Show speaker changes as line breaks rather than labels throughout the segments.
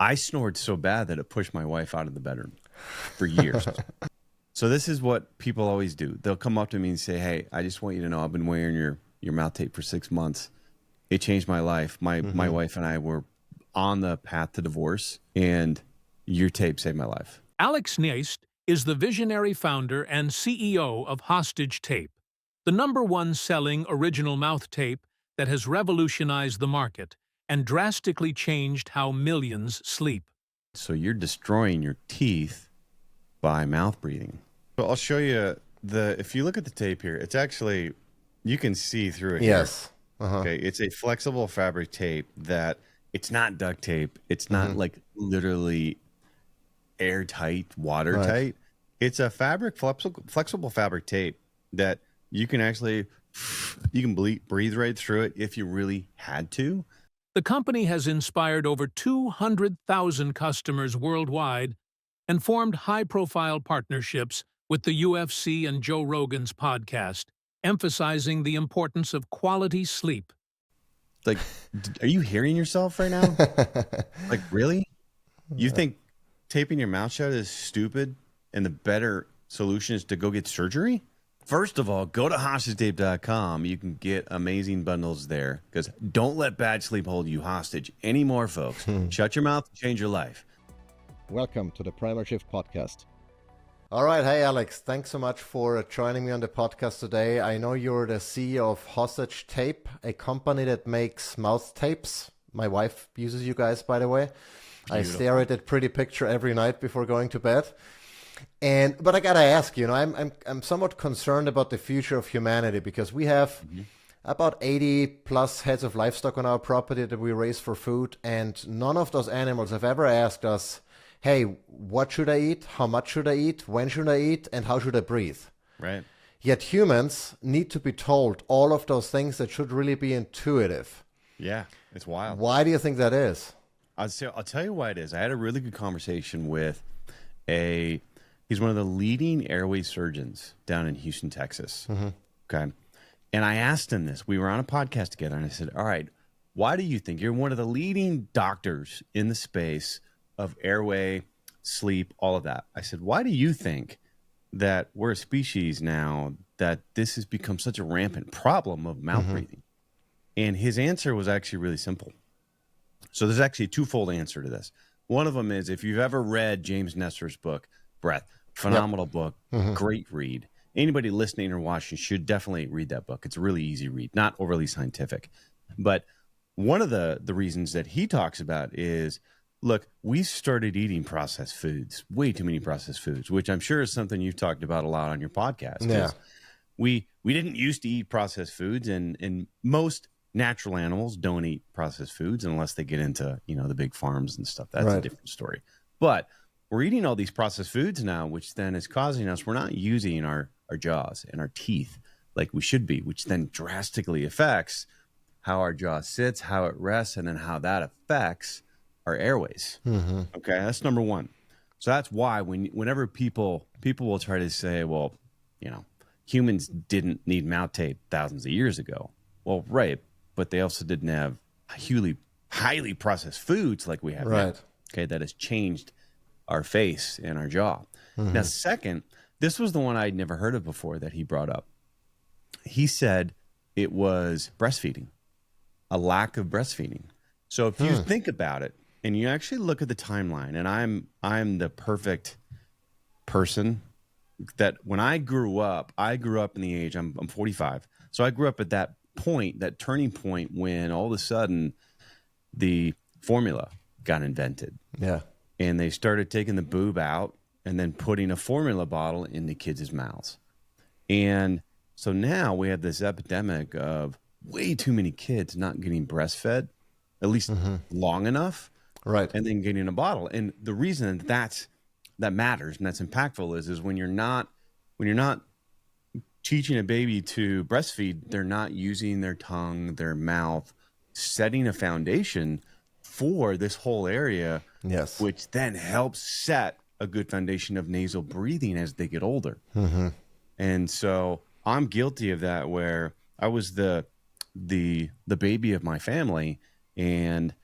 I snored so bad that it pushed my wife out of the bedroom for years. So this is what people always do. They'll come up to me and say, hey, I just want you to know I've been wearing your mouth tape for 6 months. It changed my life. My wife and I were on the path to divorce, and your tape saved my life.
Alex Neist is the visionary founder and CEO of Hostage Tape, the #1 selling original mouth tape that has revolutionized the market and drastically changed how millions sleep.
So you're destroying your teeth by mouth breathing. So I'll show you if you look at the tape here, it's actually, you can see through it.
Yes.
Okay. It's a flexible fabric tape that it's not duct tape. It's not like literally airtight, watertight.
Right.
It's a flexible fabric tape that you can actually, you can breathe right through it if you really had to.
The company has inspired over 200,000 customers worldwide and formed high-profile partnerships with the UFC and Joe Rogan's podcast, emphasizing the importance of quality sleep.
Like, are you hearing yourself right now? Like, really? You think taping your mouth shut is stupid and the better solution is to go get surgery? First of all, go to hostagetape.com. You can get amazing bundles there, because don't let bad sleep hold you hostage anymore, folks. Shut your mouth and change your life.
Welcome to the Primal Shift Podcast.
All right. Hey, Alex. Thanks so much for joining me on the podcast today. I know you're the CEO of Hostage Tape, a company that makes mouth tapes. My wife uses you guys, by the way. Beautiful. I stare at that pretty picture every night before going to bed. But I gotta ask, I'm somewhat concerned about the future of humanity, because we have about 80 plus heads of livestock on our property that we raise for food, and none of those animals have ever asked us, hey, what should I eat? How much should I eat? When should I eat? And how should I breathe?
Right.
Yet humans need to be told all of those things that should really be intuitive.
Yeah, it's wild.
Why do you think that is?
I'll tell you why it is. I had a really good conversation with he's one of the leading airway surgeons down in Houston, Texas. Okay. And I asked him this. We were on a podcast together, and I said, all right, why do you think you're one of the leading doctors in the space of airway, sleep, all of that? I said, why do you think that we're a species now that this has become such a rampant problem of mouth breathing? And his answer was actually really simple. So there's actually a twofold answer to this. One of them is, if you've ever read James Nestor's book, Breath, phenomenal book, great read. Anybody listening or watching should definitely read that book. It's a really easy read, not overly scientific. But one of the reasons that he talks about is, look, we started eating processed foods, way too many processed foods, which I'm sure is something you've talked about a lot on your podcast.
Yeah.
We didn't used to eat processed foods, and most natural animals don't eat processed foods unless they get into, the big farms and stuff. That's a different story. But we're eating all these processed foods now, which then is causing us, we're not using our jaws and our teeth like we should be, which then drastically affects how our jaw sits, how it rests, and then how that affects our airways. Okay, that's number one. So that's why whenever people will try to say, well, humans didn't need mouth tape thousands of years ago. Well, right, but they also didn't have highly processed foods like we have now. Okay, that has changed our face and our jaw. Now, second, this was the one I'd never heard of before that he brought up. He said it was breastfeeding, a lack of breastfeeding. So if you think about it and you actually look at the timeline, and I'm the perfect person that when I grew up in the age, I'm 45. So I grew up at that point, that turning point when all of a sudden the formula got invented.
Yeah.
And they started taking the boob out and then putting a formula bottle in the kids' mouths. And so now we have this epidemic of way too many kids not getting breastfed, at least long enough,
Right.
and then getting a bottle. And the reason that matters and that's impactful is when you're not teaching a baby to breastfeed, they're not using their tongue, their mouth, setting a foundation for this whole area,
Yes.
which then helps set a good foundation of nasal breathing as they get older. And so I'm guilty of that, where I was the baby of my family, and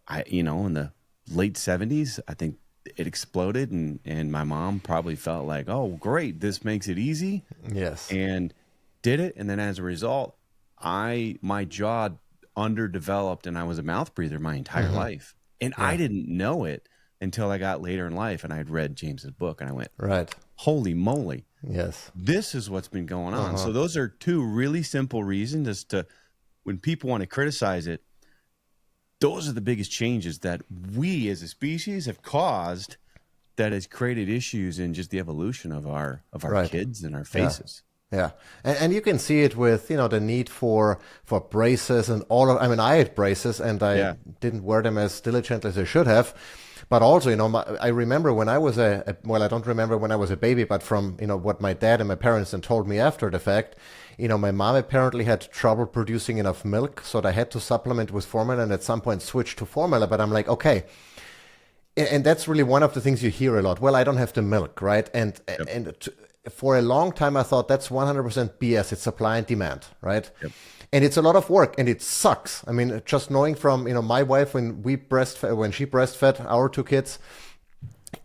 I, in the late 70s, I think it exploded, and my mom probably felt like, oh, great, this makes it easy.
Yes.
And did it. And then as a result, my jaw underdeveloped, and I was a mouth breather my entire life. And I didn't know it until I got later in life, and I had read James's book, and I went,
right,
holy moly.
Yes.
This is what's been going on. So those are two really simple reasons as to when people want to criticize it. Those are the biggest changes that we as a species have caused that has created issues in just the evolution of our kids and our faces.
Yeah. And you can see it with, the need for braces and all of, I mean, I had braces and I didn't wear them as diligently as I should have. But also, I remember when I was I don't remember when I was a baby, but from, what my dad and my parents then told me after the fact, my mom apparently had trouble producing enough milk. So they had to supplement with formula and at some point switch to formula. But I'm like, okay. And that's really one of the things you hear a lot. Well, I don't have the milk, right? And for a long time, I thought that's 100% BS. It's supply and demand, right?
Yep.
And it's a lot of work, and it sucks. I mean, just knowing from my wife when she breastfed our two kids,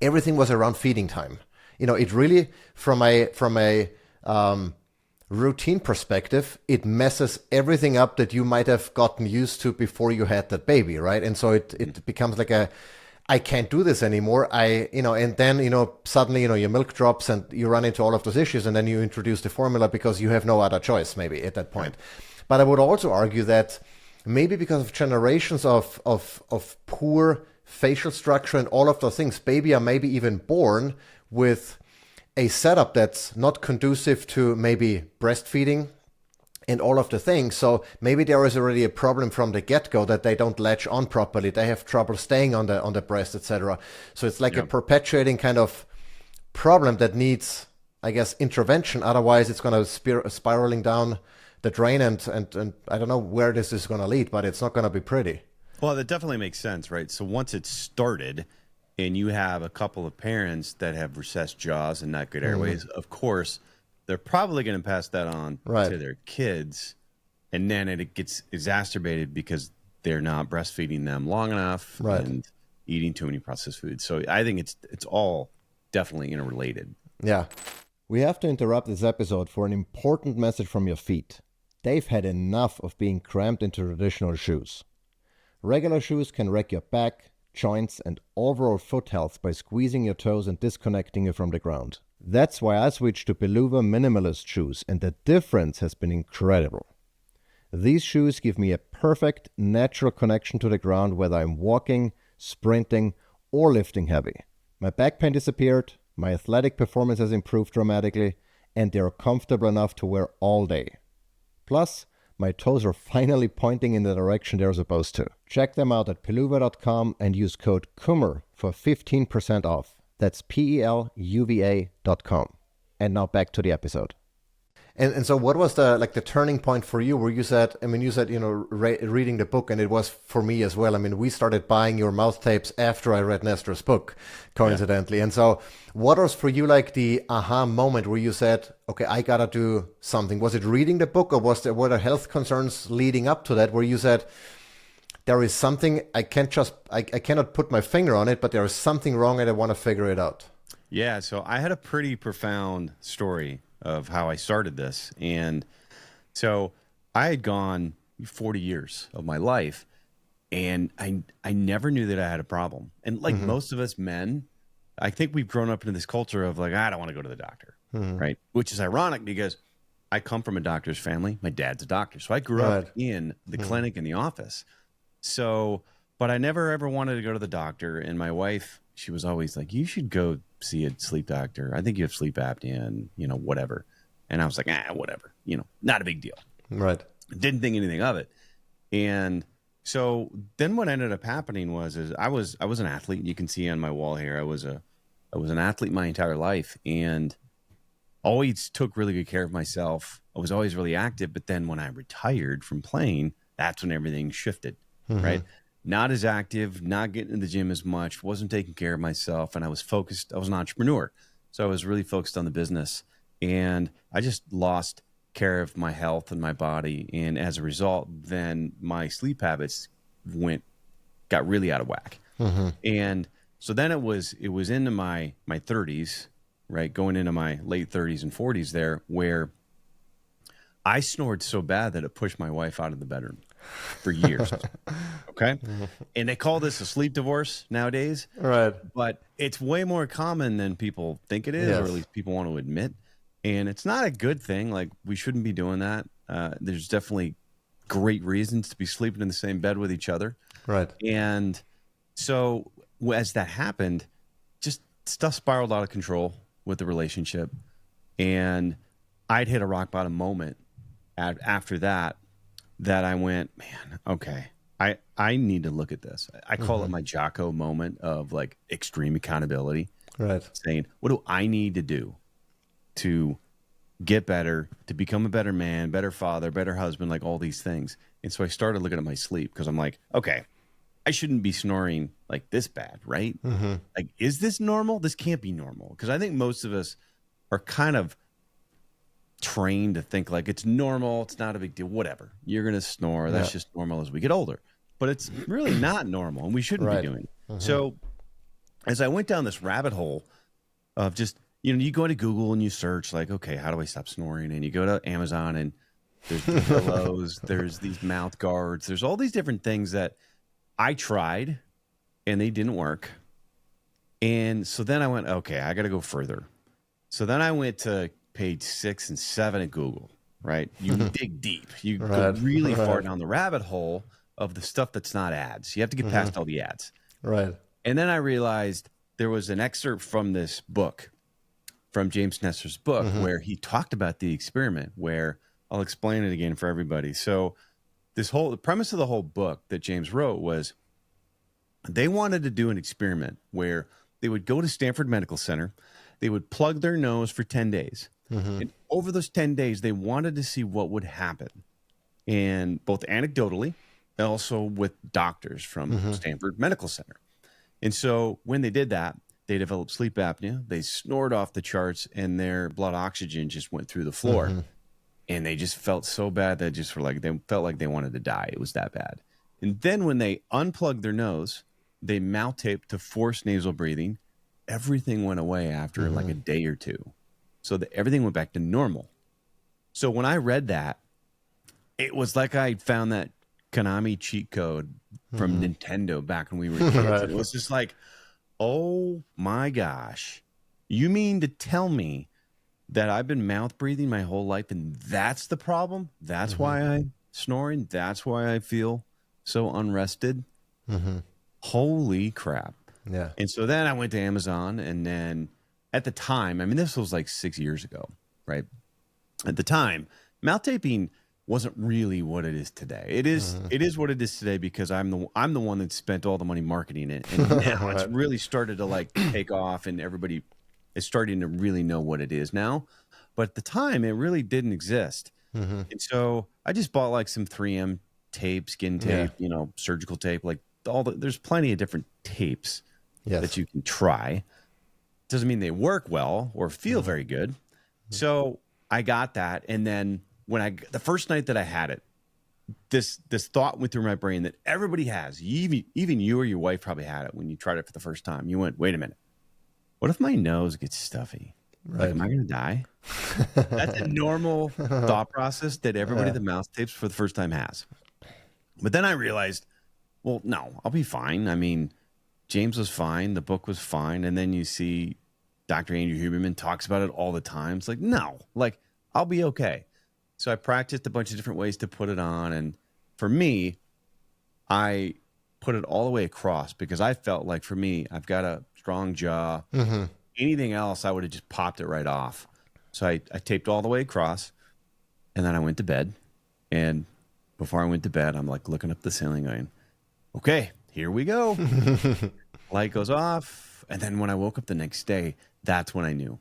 everything was around feeding time. It really from a routine perspective, it messes everything up that you might have gotten used to before you had that baby, right? And so it becomes like I can't do this anymore. And then, suddenly, your milk drops and you run into all of those issues, and then you introduce the formula because you have no other choice maybe at that point. But I would also argue that maybe because of generations of poor facial structure and all of those things, baby are maybe even born with a setup that's not conducive to maybe breastfeeding and all of the things. So maybe there is already a problem from the get-go that they don't latch on properly. They have trouble staying on the breast, etc. So it's like a perpetuating kind of problem that needs, I guess, intervention. Otherwise, it's going to spiraling down the drain, and I don't know where this is going to lead, but it's not going to be pretty.
Well, that definitely makes sense, right? So once it's started and you have a couple of parents that have recessed jaws and not good airways, of course, they're probably going to pass that on to their kids, and then it gets exacerbated because they're not breastfeeding them long enough and eating too many processed foods. So I think it's all definitely interrelated.
Yeah.
We have to interrupt this episode for an important message from your feet. They've had enough of being crammed into traditional shoes. Regular shoes can wreck your back, joints, and overall foot health by squeezing your toes and disconnecting you from the ground. That's why I switched to Beluva minimalist shoes, and the difference has been incredible. These shoes give me a perfect, natural connection to the ground whether I'm walking, sprinting, or lifting heavy. My back pain disappeared, my athletic performance has improved dramatically, and they are comfortable enough to wear all day. Plus, my toes are finally pointing in the direction they're supposed to. Check them out at peluva.com and use code KUMMER for 15% off. That's peluva.com. And now back to the episode.
And so what was the turning point for you where you said, reading the book, and it was for me as well. I mean, we started buying your mouth tapes after I read Nestor's book, coincidentally. And so what was for you like the aha moment where you said, okay, I got to do something? Was it reading the book, or were there health concerns leading up to that where you said, there is something, I cannot put my finger on it, but there is something wrong and I want to figure it out?
Yeah, so I had a pretty profound story of how I started this. And so I had gone 40 years of my life, and I never knew that I had a problem. And like most of us men, I think we've grown up into this culture of like, I don't want to go to the doctor, right? Which is ironic because I come from a doctor's family. My dad's a doctor. So I grew up in the clinic and the office. So, but I never ever wanted to go to the doctor. And my wife, she was always like, you should go see a sleep doctor. I think you have sleep apnea and, whatever. And I was like, whatever, not a big deal.
Right.
Didn't think anything of it. And so then what ended up happening was I was an athlete. You can see on my wall here, I was an athlete my entire life and always took really good care of myself. I was always really active. But then when I retired from playing, that's when everything shifted, right? Not as active, not getting to the gym as much, wasn't taking care of myself. And I was focused. I was an entrepreneur. So I was really focused on the business. And I just lost care of my health and my body. And as a result, then my sleep habits got really out of whack. And so then it was into my 30s, right? Going into my late 30s and 40s there, where I snored so bad that it pushed my wife out of the bedroom for years. Okay. And they call this a sleep divorce nowadays.
Right.
But it's way more common than people think it is, or at least people want to admit. And it's not a good thing. Like, we shouldn't be doing that. There's definitely great reasons to be sleeping in the same bed with each other.
Right.
And so as that happened, just stuff spiraled out of control with the relationship. And I'd hit a rock bottom moment after that I went, man, okay, I need to look at this. I call it my Jocko moment of like extreme accountability.
Right.
Saying, what do I need to do to get better, to become a better man, better father, better husband, like all these things. And so I started looking at my sleep, because I'm like, okay, I shouldn't be snoring like this bad, right? Like, is this normal? This can't be normal. Because I think most of us are kind of trained to think like it's normal, it's not a big deal, whatever. You're going to snore. That's just normal as we get older. But it's really not normal, and we shouldn't be doing it. So as I went down this rabbit hole of just, you go to Google and you search like, okay, how do I stop snoring? And you go to Amazon and there's pillows, there's these mouth guards, there's all these different things that I tried and they didn't work. And so then I went, okay, I got to go further. So then I went to page 6 and 7 at Google, right? You dig deep. You go really far down the rabbit hole of the stuff that's not ads. You have to get past all the ads.
Right.
And then I realized there was an excerpt from this book, from James Nestor's book, where he talked about the experiment, where I'll explain it again for everybody. So the premise of the whole book that James wrote was they wanted to do an experiment where they would go to Stanford Medical Center, they would plug their nose for 10 days. And over those 10 days, they wanted to see what would happen. And both anecdotally, and also with doctors from Stanford Medical Center. And so when they did that, they developed sleep apnea. They snored off the charts, and their blood oxygen just went through the floor. And they just felt so bad that they felt like they wanted to die. It was that bad. And then when they unplugged their nose, they mouth taped to force nasal breathing. Everything went away after like a day or two. So everything went back to normal. So when I read that, it was like I found that Konami cheat code from Nintendo back when we were kids. It was just like, oh my gosh, you mean to tell me that I've been mouth breathing my whole life and that's the problem? That's why I'm snoring? That's why I feel so unrested? Holy crap.
Yeah.
And so then I went to Amazon, and then at the time, I mean, this was like 6 years ago, right? At the time, mouth taping wasn't really what it is today. It is what it is today because I'm the one that spent all the money marketing it, and now it's really started to like take off, and everybody is starting to really know what it is now. But at the time, it really didn't exist. And so I just bought like some 3M tape, skin tape, surgical tape, like there's plenty of different tapes that you can try. Doesn't mean they work well or feel very good. So I got that, and then the first night that I had it, this thought went through my brain that everybody has. Even you or your wife probably had it when you tried it for the first time. You went, wait a minute, what if my nose gets stuffy? Like, am I going to die? That's a normal thought process that everybody that mouth tapes for the first time has. But then I realized, well, no, I'll be fine. I mean, James was fine. The book was fine. And then you see Dr. Andrew Huberman talks about it all the time. It's like, no, like, I'll be okay. So I practiced a bunch of different ways to put it on. And for me, I put it all the way across because I felt like, for me, I've got a strong jaw. Anything else, I would have just popped it right off. So I taped all the way across, and then I went to bed. And before I went to bed, I'm like looking up the ceiling going, okay, here we go. Light goes off. And then when I woke up the next day, that's when I knew.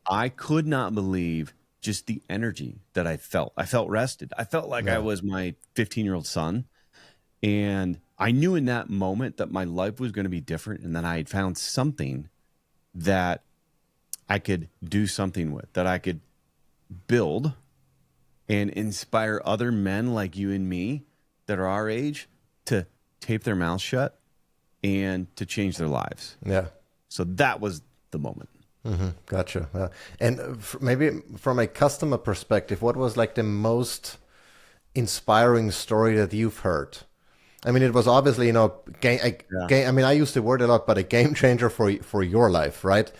I could not believe just the energy that I felt. I felt rested. I felt like I was my 15-year-old son. And I knew in that moment that my life was going to be different, and that I had found something that I could do something with, that I could build and inspire other men like you and me that are our age to tape their mouths shut and to change their lives.
Yeah.
So that was the moment.
Gotcha. And maybe from a customer perspective, what was like the most inspiring story that you've heard? I mean, it was obviously, I mean, I use the word a lot, but a game changer for your life, right?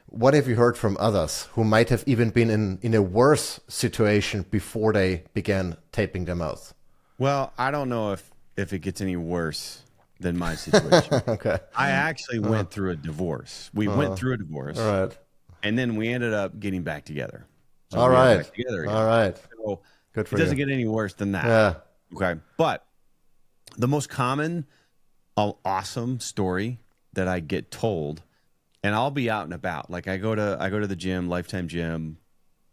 What have you heard from others who might have even been in a worse situation before they began taping their mouth?
Well, I don't know if it gets any worse than my situation.
Okay.
I actually went through a divorce. We went through a divorce.
All right.
And then we ended up getting back together. So
All right.
back together again.
All right.
So
Good for
it doesn't
you.
get any worse than that.
Yeah.
Okay. But the most common awesome story that I get told, and I'll be out and about. Like I go to the gym, Lifetime Gym,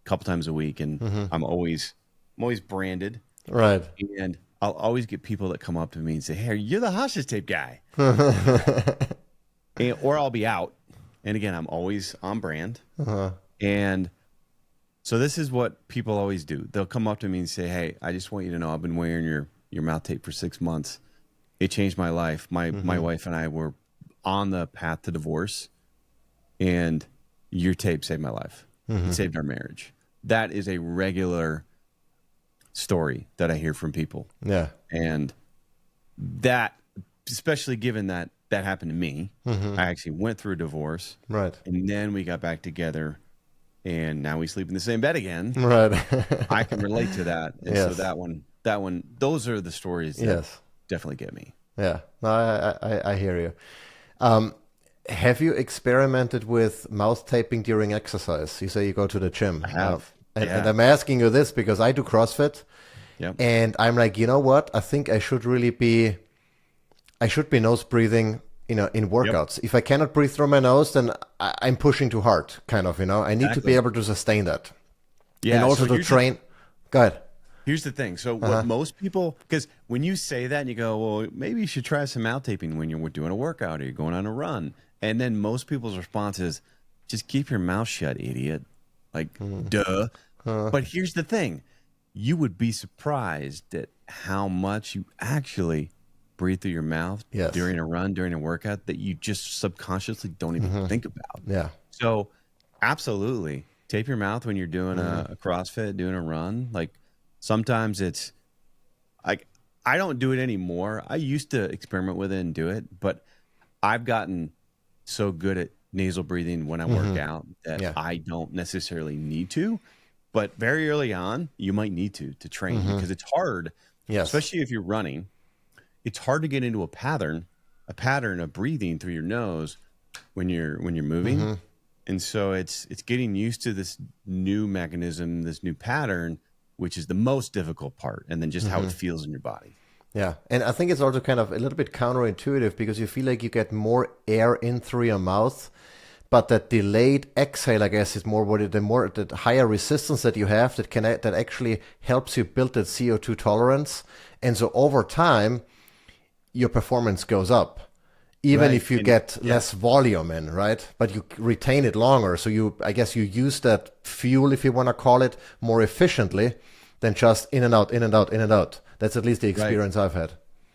a couple times a week, and I'm always branded.
Right.
And I'll always get people that come up to me and say, "Hey, you're the hostage tape guy." Or I'll be out. And again, I'm always on brand. And so this is what people always do. They'll come up to me and say, "Hey, I just want you to know I've been wearing your mouth tape for 6 months. It changed my life. My wife and I were on the path to divorce, and your tape saved my life. It saved our marriage." That is a regular story that I hear from people.
Yeah.
And that, especially given that happened to me, I actually went through a divorce.
Right.
And then we got back together, and now we sleep in the same bed again.
Right.
I can relate to that. And
Yes.
so that one, those are the stories that definitely get me.
Yeah. No, I hear you. Have you experimented with mouth taping during exercise? You say you go to the gym.
I have.
And I'm asking you this because I do CrossFit.
Yep.
And I'm like, you know what? I think I should be nose breathing, in workouts. Yep. If I cannot breathe through my nose, then I'm pushing too hard, kind of, I need to be able to sustain that.
Yeah.
And also to train. Go ahead.
Here's the thing. So what most people, because when you say that and you go, well, maybe you should try some mouth taping when you're doing a workout or you're going on a run. And then most people's response is, just keep your mouth shut, idiot. Like, duh. But here's the thing. You would be surprised at how much you actually breathe through your mouth during a run, during a workout, that you just subconsciously don't even think about.
Yeah.
So absolutely. Tape your mouth when you're doing a CrossFit, doing a run. Like sometimes it's like, I don't do it anymore. I used to experiment with it and do it, but I've gotten so good at nasal breathing when I work out that I don't necessarily need to. But very early on, you might need to train because it's hard, especially if you're running. It's hard to get into a pattern of breathing through your nose when you're moving. And so it's getting used to this new mechanism, this new pattern, which is the most difficult part, and then just how it feels in your body.
Yeah. And I think it's also kind of a little bit counterintuitive because you feel like you get more air in through your mouth, but that delayed exhale, I guess, is more the higher resistance that you have that actually helps you build that CO2 tolerance. And so over time, your performance goes up, even if you get less volume in, right? But you retain it longer. So I guess you use that fuel, if you want to call it, more efficiently than just in and out, in and out, in and out. That's at least the experience I've had.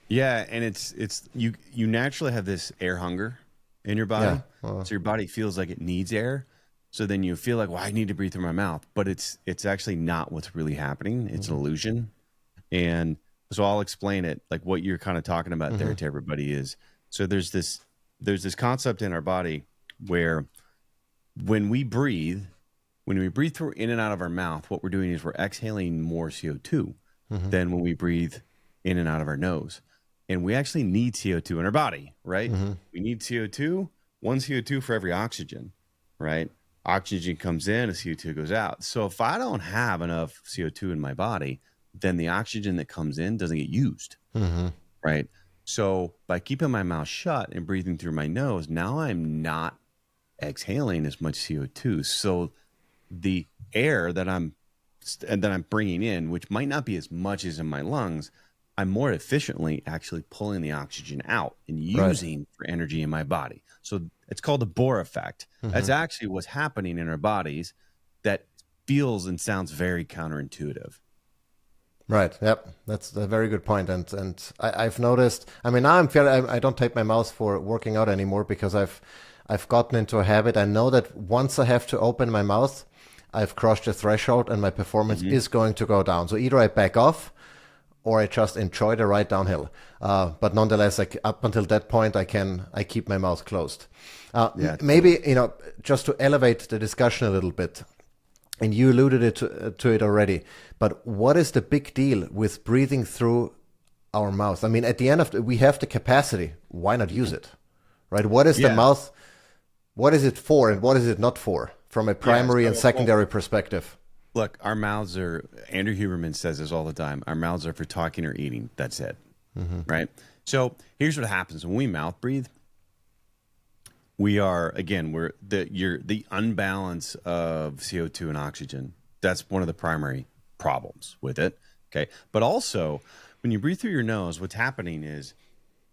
Yeah, and it's you naturally have this air hunger in your body. So your body feels like it needs air. So then you feel like, well, I need to breathe through my mouth, but it's actually not what's really happening. It's an illusion. And so I'll explain it, like what you're kind of talking about there to everybody is. So there's this concept in our body where when we breathe through in and out of our mouth, what we're doing is we're exhaling more CO2 than when we breathe in and out of our nose. And we actually need CO2 in our body, right? We need CO2, one CO2 for every oxygen, right? Oxygen comes in, a CO2 goes out. So if I don't have enough CO2 in my body, then the oxygen that comes in doesn't get used, right? So by keeping my mouth shut and breathing through my nose, now I'm not exhaling as much CO2. So the air that I'm bringing in, which might not be as much as in my lungs, I'm more efficiently actually pulling the oxygen out and using for energy in my body. So it's called the Bohr effect. That's actually what's happening in our bodies that feels and sounds very counterintuitive.
Right. Yep. That's a very good point. And I've noticed. I mean, now I don't tape my mouth for working out anymore because I've gotten into a habit. I know that once I have to open my mouth, I've crossed the threshold and my performance is going to go down. So either I back off or I just enjoy the ride downhill. But nonetheless, up until that point, I keep my mouth closed. Maybe, just to elevate the discussion a little bit, and you alluded to it already, but what is the big deal with breathing through our mouth? I mean, at the end of we have the capacity. Why not use it? Right? What is the mouth? What is it for and what is it not for from a primary and secondary perspective?
Look, our mouths are, Andrew Huberman says this all the time, our mouths are for talking or eating. That's it. Right? So here's what happens when we mouth breathe. We are, again, we're the unbalance of CO2 and oxygen. That's one of the primary problems with it. Okay. But also, when you breathe through your nose, what's happening is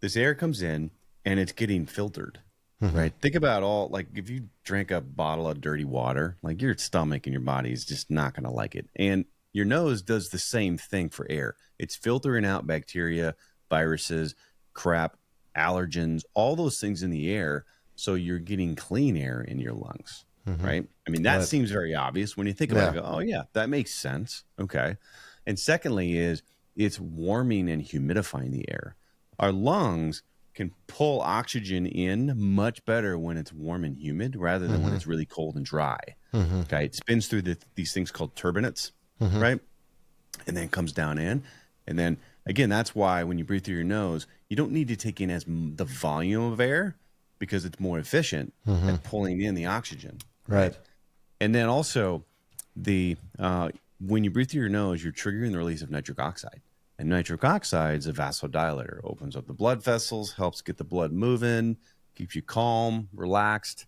this air comes in and it's getting filtered. Right. Think about like if you drink a bottle of dirty water, like your stomach and your body is just not going to like it. And your nose does the same thing for air. It's filtering out bacteria, viruses, crap, allergens, all those things in the air. So you're getting clean air in your lungs. Right. I mean, that seems very obvious when you think about it. Go, oh, yeah, that makes sense. Okay. And secondly is it's warming and humidifying the air. Our lungs can pull oxygen in much better when it's warm and humid rather than when it's really cold and dry. Okay, it spins through these things called turbinates, right? And then comes down in. And then, again, that's why when you breathe through your nose, you don't need to take in the volume of air because it's more efficient at pulling in the oxygen.
Right.
And then also, when you breathe through your nose, you're triggering the release of nitric oxide. And nitric oxide is a vasodilator, opens up the blood vessels, helps get the blood moving, keeps you calm, relaxed.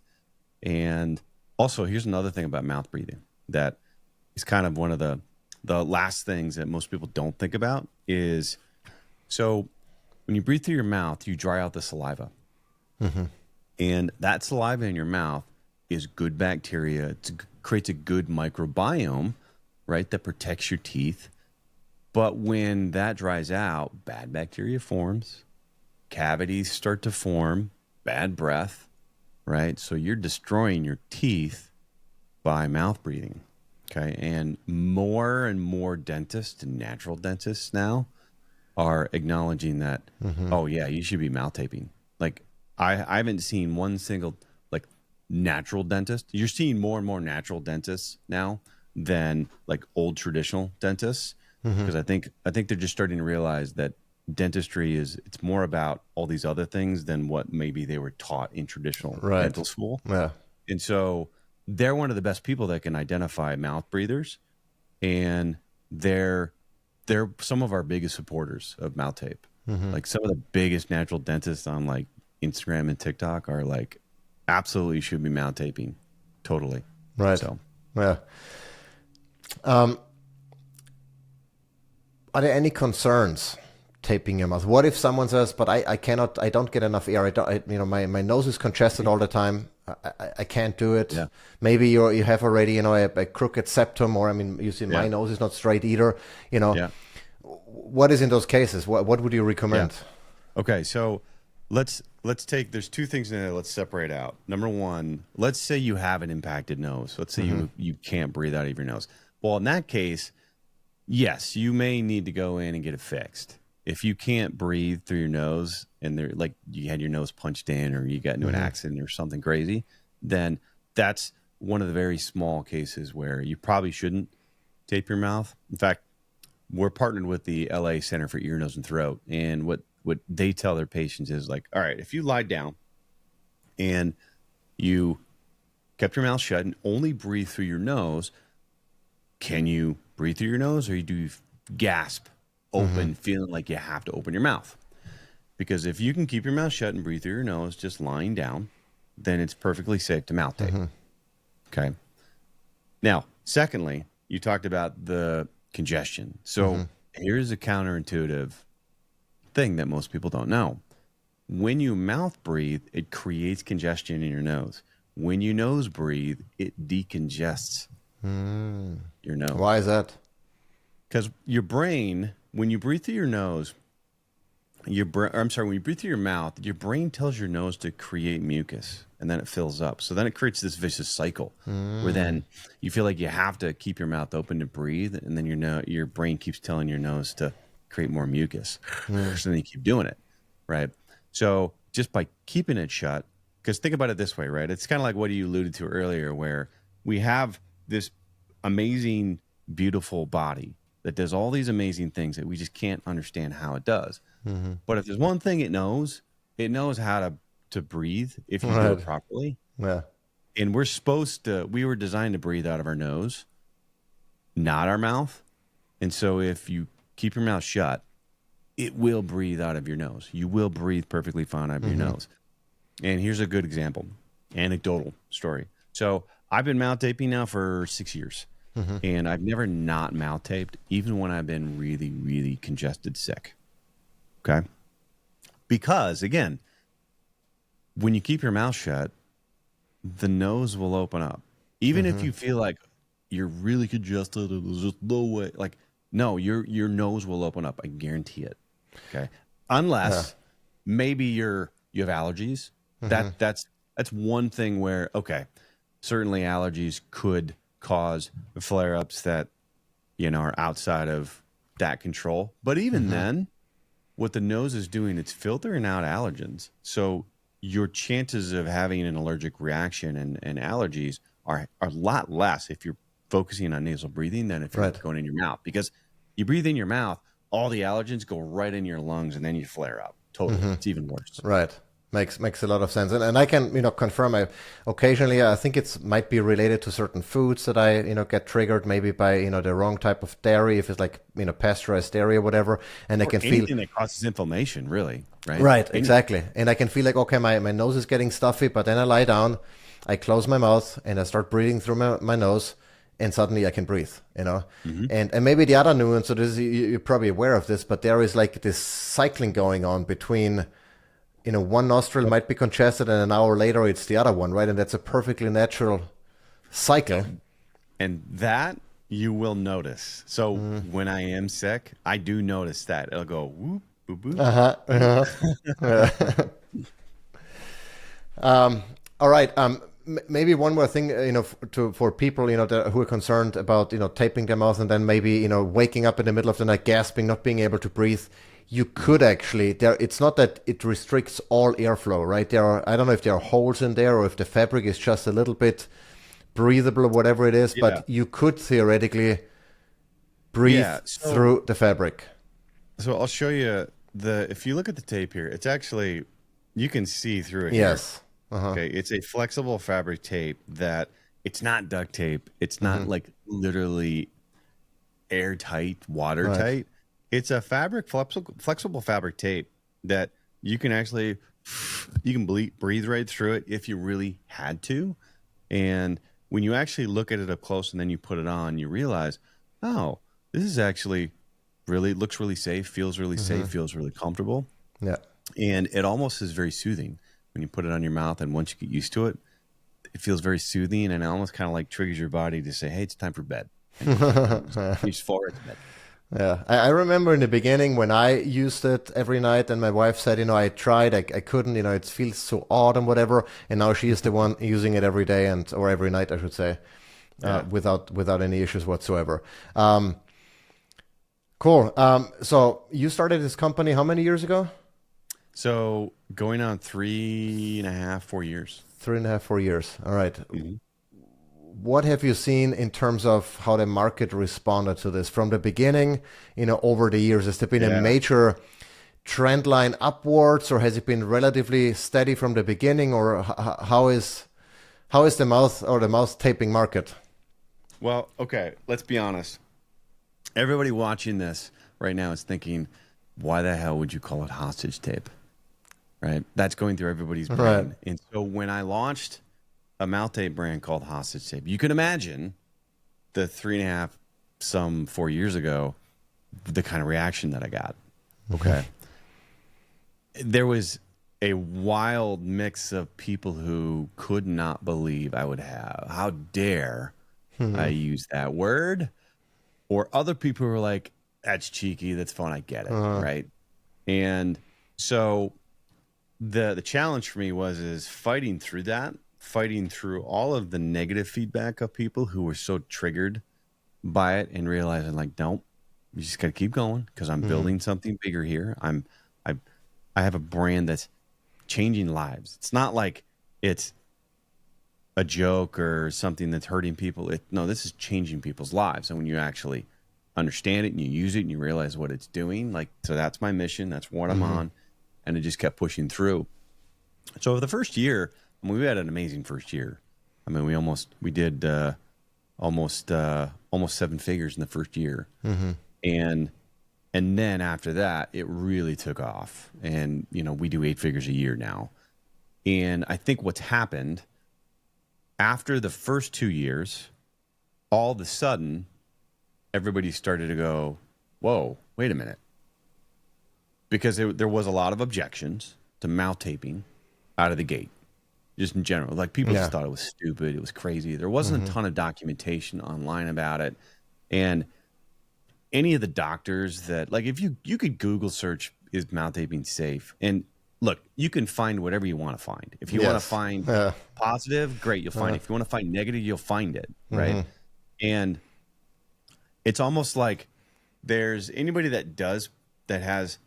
And also, here's another thing about mouth breathing that is kind of one of the last things that most people don't think about is, so when you breathe through your mouth, you dry out the saliva. And that saliva in your mouth is good bacteria. It creates a good microbiome, right, that protects your teeth. But when that dries out, bad bacteria forms, cavities start to form, bad breath, right? So you're destroying your teeth by mouth breathing, okay? And more dentists and natural dentists now are acknowledging that, oh, yeah, you should be mouth taping. Like, I haven't seen one single, like, natural dentist. You're seeing more and more natural dentists now than, like, old traditional dentists. Because I think they're just starting to realize that dentistry it's more about all these other things than what maybe they were taught in traditional dental school. Yeah. And so they're one of the best people that can identify mouth breathers, and they're some of our biggest supporters of mouth tape. Like some of the biggest natural dentists on like Instagram and TikTok are like absolutely should be mouth taping. Totally.
Right.
So
yeah. Are there any concerns taping your mouth? What if someone says, "But I cannot. I don't get enough air. My nose is congested all the time. I can't do it." Yeah. Maybe you have already a crooked septum, or you see my nose is not straight either. Yeah. What is in those cases? What would you recommend?
Yeah. Okay, so let's take. There's two things in there. Let's separate out. Number one, let's say you have an impacted nose. Let's say you can't breathe out of your nose. Well, in that case, yes, you may need to go in and get it fixed. If you can't breathe through your nose and like you had your nose punched in or you got into an accident or something crazy, then that's one of the very small cases where you probably shouldn't tape your mouth. In fact, we're partnered with the LA Center for Ear, Nose, and Throat. And what they tell their patients is like, all right, if you lie down and you kept your mouth shut and only breathe through your nose, can you breathe through your nose, or do you gasp open, feeling like you have to open your mouth? Because if you can keep your mouth shut and breathe through your nose just lying down, then it's perfectly safe to mouth tape. Okay. Now, secondly, you talked about the congestion. So here's a counterintuitive thing that most people don't know. When you mouth breathe, it creates congestion in your nose. When you nose breathe, it decongests your nose.
Why is that?
Because your brain, when you breathe through your nose, when you breathe through your mouth, your brain tells your nose to create mucus, and then it fills up. So then it creates this vicious cycle where then you feel like you have to keep your mouth open to breathe, and then your brain keeps telling your nose to create more mucus. So then you keep doing it, right? So just by keeping it shut, because think about it this way, right? It's kind of like what you alluded to earlier, where we have this amazing, beautiful body that does all these amazing things that we just can't understand how it does. But if there's one thing it knows how to breathe if you do it properly.
Yeah.
And we were designed to breathe out of our nose, not our mouth. And so if you keep your mouth shut, it will breathe out of your nose. You will breathe perfectly fine out of your nose. And here's a good example, anecdotal story. So I've been mouth taping now for 6 years. And I've never not mouth taped, even when I've been really, really congested sick. Okay? Because, again, when you keep your mouth shut, the nose will open up. Even if you feel like you're really congested and there's just no way. Like, no, your nose will open up. I guarantee it. Okay? Unless maybe you have allergies. That's one thing where, okay, certainly allergies could cause flare-ups that, are outside of that control. But even then, what the nose is doing, it's filtering out allergens. So your chances of having an allergic reaction and allergies are a lot less if you're focusing on nasal breathing than if you're going in your mouth. Because you breathe in your mouth, all the allergens go right in your lungs, and then you flare up. Totally. It's even worse.
Right. Makes a lot of sense. And I can, confirm occasionally I think it might be related to certain foods that I, get triggered maybe by, the wrong type of dairy, if it's like, pasteurized dairy or whatever. And I can feel
anything that causes inflammation, really, right?
Right, exactly. And I can feel like, okay, my nose is getting stuffy, but then I lie down, I close my mouth and I start breathing through my nose, and suddenly I can breathe, And maybe the other nuance, so this you're probably aware of this, but there is like this cycling going on between, one nostril might be congested and an hour later it's the other one, right? And that's a perfectly natural cycle.
And that you will notice. So when I am sick, I do notice that. It'll go whoop, boop, boop.
All right. Maybe one more thing, for people, who are concerned about, taping their mouth and then maybe, waking up in the middle of the night, gasping, not being able to breathe. You could actually, it's not that it restricts all airflow, right? I don't know if there are holes in there or if the fabric is just a little bit breathable or whatever it is, but you could theoretically breathe through the fabric.
So I'll show you if you look at the tape here, it's actually, you can see through it.
Yes.
Okay. It's a flexible fabric tape that it's not duct tape. It's not like literally airtight, watertight. Right. It's a flexible fabric tape that you can actually, breathe right through it if you really had to. And when you actually look at it up close and then you put it on, you realize, oh, this is actually looks really safe, feels really safe, feels really comfortable.
Yeah.
And it almost is very soothing when you put it on your mouth. And once you get used to it, it feels very soothing, and it almost kind of like triggers your body to say, hey, it's time for bed. And you just fall right to bed.
Yeah, I remember in the beginning when I used it every night, and my wife said, I tried, I couldn't, it feels so odd and whatever. And now she is the one using it every day or every night, I should say, without any issues whatsoever. Cool. So you started this company how many years ago?
So going on 3.5, 4 years.
3.5, 4 years. All right. What have you seen in terms of how the market responded to this from the beginning, over the years? Has there been a major trend line upwards, or has it been relatively steady from the beginning, or how is the mouth taping market?
Well, okay, let's be honest. Everybody watching this right now is thinking, why the hell would you call it hostage tape? Right? That's going through everybody's brain. Right. And so when I launched a mouth tape brand called Hostage Tape, you can imagine the 3.5 4 years ago, the kind of reaction that I got. Okay. There was a wild mix of people who could not believe I would have. How dare I use that word? or other people who are like, that's cheeky, that's fun, I get it, right? And so the challenge for me is fighting through all of the negative feedback of people who were so triggered by it, and realizing like, nope, you just got to keep going, because I'm building something bigger here. I have a brand that's changing lives. It's not like it's a joke or something that's hurting people. No, this is changing people's lives. And when you actually understand it and you use it and you realize what it's doing, like, so that's my mission. That's what I'm on. And it just kept pushing through. So for the first year, I mean, we had an amazing first year. I mean, we did almost 7 figures in the first year. And then after that, it really took off. And, you know, we do 8 figures a year now. And I think what's happened after the first 2 years, all of a sudden, everybody started to go, whoa, wait a minute. Because there was a lot of objections to mouth taping out of the gate, just in general. Like, people just thought it was stupid. It was crazy. There wasn't a ton of documentation online about it. And any of the doctors that, like, if you could Google search, is mouth taping safe? And look, you can find whatever you want to find. If you want to find positive, great, you'll find it. If you want to find negative, you'll find it, right? And it's almost like there's anybody that has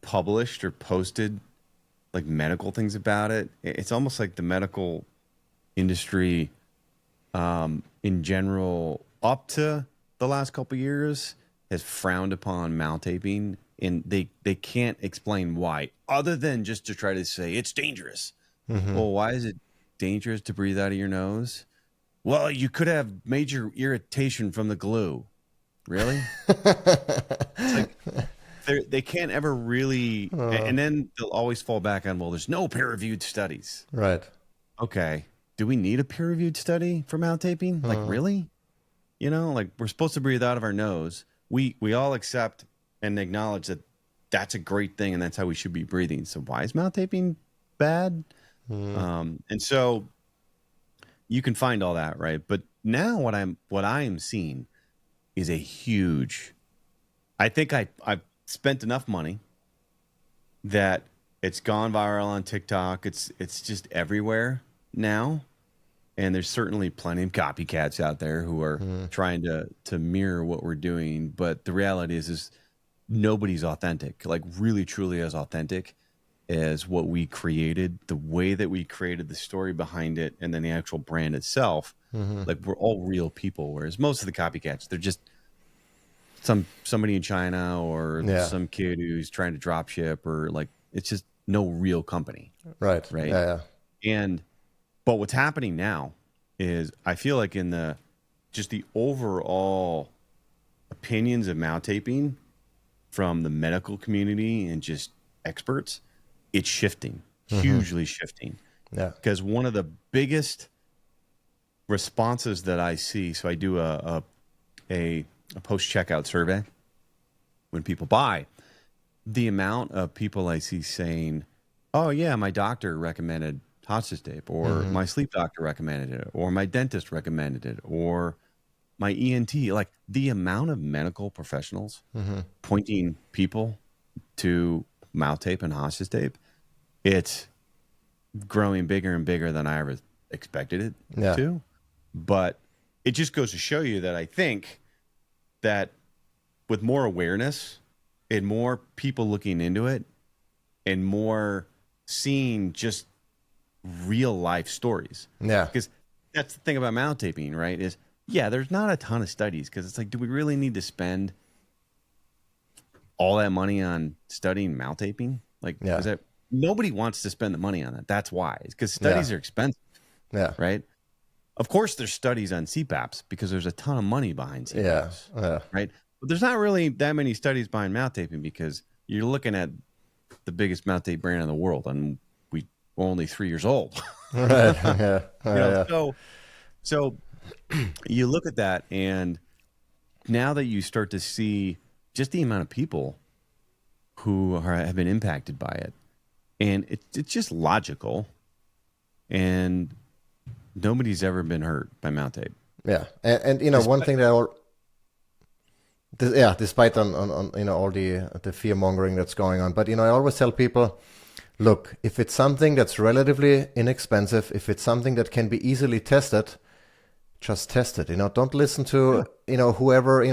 published or posted like medical things about it. It's almost like the medical industry in general, up to the last couple of years, has frowned upon mouth taping, and they can't explain why, other than just to try to say it's dangerous. Well, why is it dangerous to breathe out of your nose? Well, you could have major irritation from the glue. Really? It's like they can't ever really, and then they'll always fall back on, well, there's no peer-reviewed studies.
Right.
Okay. Do we need a peer-reviewed study for mouth taping? Like, really? You know, like, we're supposed to breathe out of our nose. We all accept and acknowledge that that's a great thing, and that's how we should be breathing. So why is mouth taping bad? And so you can find all that, right? But now what I am seeing is a huge, I think I've spent enough money that it's gone viral on TikTok. It's just everywhere now. And there's certainly plenty of copycats out there who are trying to mirror what we're doing. But the reality is nobody's authentic, like really, truly as authentic as what we created, the way that we created the story behind it, and then the actual brand itself. Like, we're all real people, whereas most of the copycats, they're just somebody in China or some kid who's trying to drop ship, or like, it's just no real company.
Right.
Right. But what's happening now is, I feel like in the overall opinions of mouth taping from the medical community and just experts, it's shifting, hugely shifting.
Yeah.
Because one of the biggest responses that I see, so I do a post-checkout survey when people buy, the amount of people I see saying, oh yeah, my doctor recommended hostage tape, or my sleep doctor recommended it, or my dentist recommended it, or my ENT. Like, the amount of medical professionals pointing people to mouth tape and hostage tape, it's growing bigger and bigger than I ever expected it to. But it just goes to show you that I think that with more awareness and more people looking into it and more seeing just real life stories. Yeah. Because that's the thing about mouth taping, right? Is, there's not a ton of studies, because it's like, do we really need to spend all that money on studying mouth taping? Like, nobody wants to spend the money on that. That's why. It's because studies are expensive. Yeah. Right. Of course, there's studies on CPAPs, because there's a ton of money behind CPAPs. Yeah. Right. But there's not really that many studies behind mouth taping, because you're looking at the biggest mouth tape brand in the world, and we're only 3 years old. Right. So you look at that, and now that you start to see just the amount of people who have been impacted by it, and it's just logical, and nobody's ever been hurt by mouth tape.
Yeah. And you know, one thing that Despite on all the fear mongering that's going on. But I always tell people, look, if it's something that's relatively inexpensive, if it's something that can be easily tested, just test it. Don't listen to whoever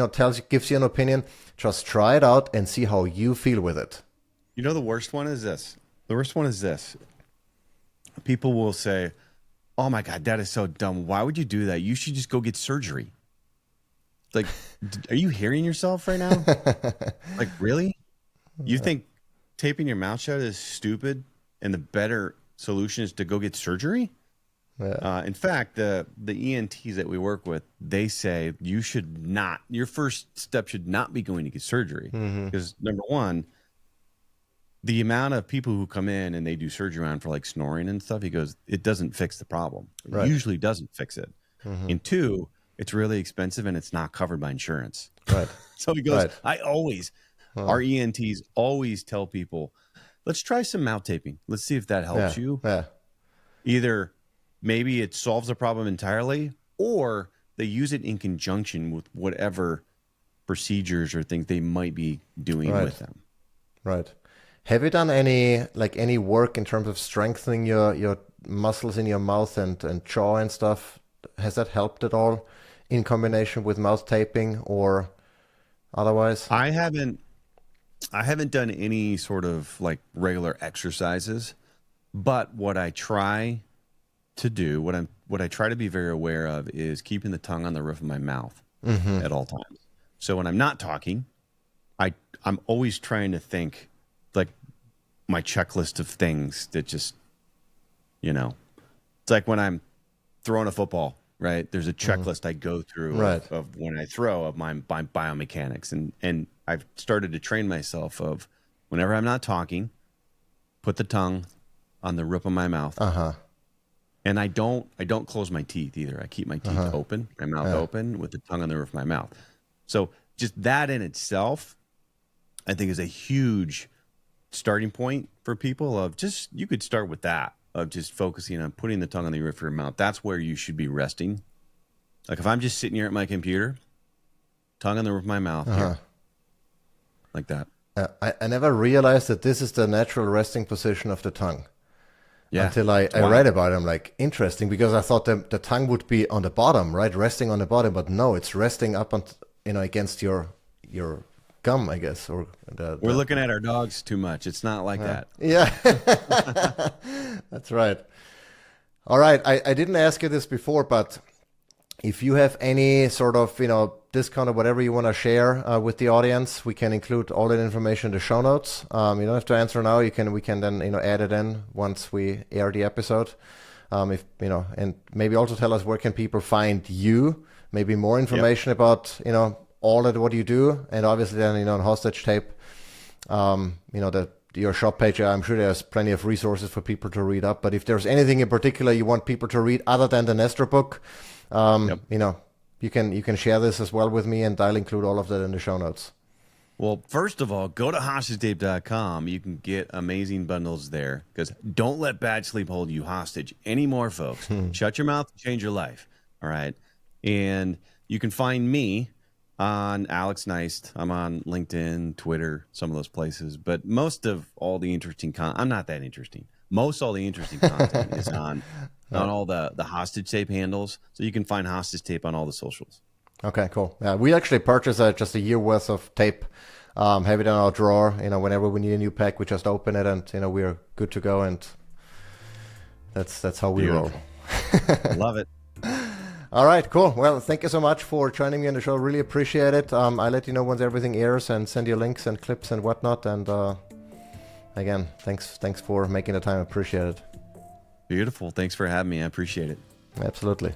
gives you an opinion. Just try it out and see how you feel with it.
The worst one is this. People will say, "Oh my God, that is so dumb. Why would you do that? You should just go get surgery." Like, are you hearing yourself right now? Like, really? You think taping your mouth shut is stupid and the better solution is to go get surgery?
Yeah.
In fact, the ENTs that we work with, they say your first step should not be going to get surgery. Because number one, the amount of people who come in and they do surgery on for like snoring and stuff, he goes, it doesn't fix the problem. It usually doesn't fix it. And two, it's really expensive and it's not covered by insurance.
Right.
So he goes, our ENTs always tell people, let's try some mouth taping. Let's see if that helps you.
Yeah.
Either maybe it solves the problem entirely, or they use it in conjunction with whatever procedures or things they might be doing with them.
Right. Have you done any work in terms of strengthening your muscles in your mouth and jaw and stuff? Has that helped at all in combination with mouth taping or otherwise?
I haven't done any sort of like regular exercises, but what I try to do, what I try to be very aware of is keeping the tongue on the roof of my mouth at all times. So when I'm not talking, I'm always trying to think like my checklist of things that just, it's like when I'm throwing a football, right? There's a checklist I go through of when I throw of my biomechanics. And I've started to train myself of whenever I'm not talking, put the tongue on the roof of my mouth. And I don't close my teeth either. I keep my teeth open, my mouth open with the tongue on the roof of my mouth. So just that in itself, I think is a huge starting point for people of you could start with that, of just focusing on putting the tongue on the roof of your mouth. That's where you should be resting. Like if I'm just sitting here at my computer, tongue on the roof of my mouth, here, like that.
I never realized that this is the natural resting position of the tongue.
Yeah.
Until I read about it, I'm like, interesting, because I thought the tongue would be on the bottom, right? Resting on the bottom, but no, it's resting up on, against your gum, I guess. Or
we're looking at our dogs too much. It's not like that.
Yeah. That's right. All right. I didn't ask you this before, but if you have any sort of, discount or whatever you want to share with the audience, we can include all that information in the show notes. You don't have to answer now. We can then, add it in once we air the episode. And maybe also tell us where can people find you, maybe more information about, all that what you do. And obviously then, on Hostage Tape, your shop page, I'm sure there's plenty of resources for people to read up. But if there's anything in particular you want people to read other than the Nestor book, you can share this as well with me, and I'll include all of that in the show notes.
Well, first of all, go to hostagetape.com. You can get amazing bundles there, because don't let bad sleep hold you hostage anymore, folks. Shut your mouth and change your life. All right. And you can find me on Alex Neist. I'm on LinkedIn, Twitter, some of those places. But most of all the interesting I'm not that interesting. Most all the interesting content is on all the Hostage Tape handles. So you can find Hostage Tape on all the socials.
Okay, cool. Yeah, we actually purchased just a year worth of tape, have it in our drawer. Whenever we need a new pack, we just open it, and we're good to go. And that's how we roll.
Love it.
All right, cool. Well, thank you so much for joining me on the show. Really appreciate it. I'll let you know once everything airs and send you links and clips and whatnot. And again, thanks for making the time. Appreciate it.
Beautiful. Thanks for having me. I appreciate it.
Absolutely.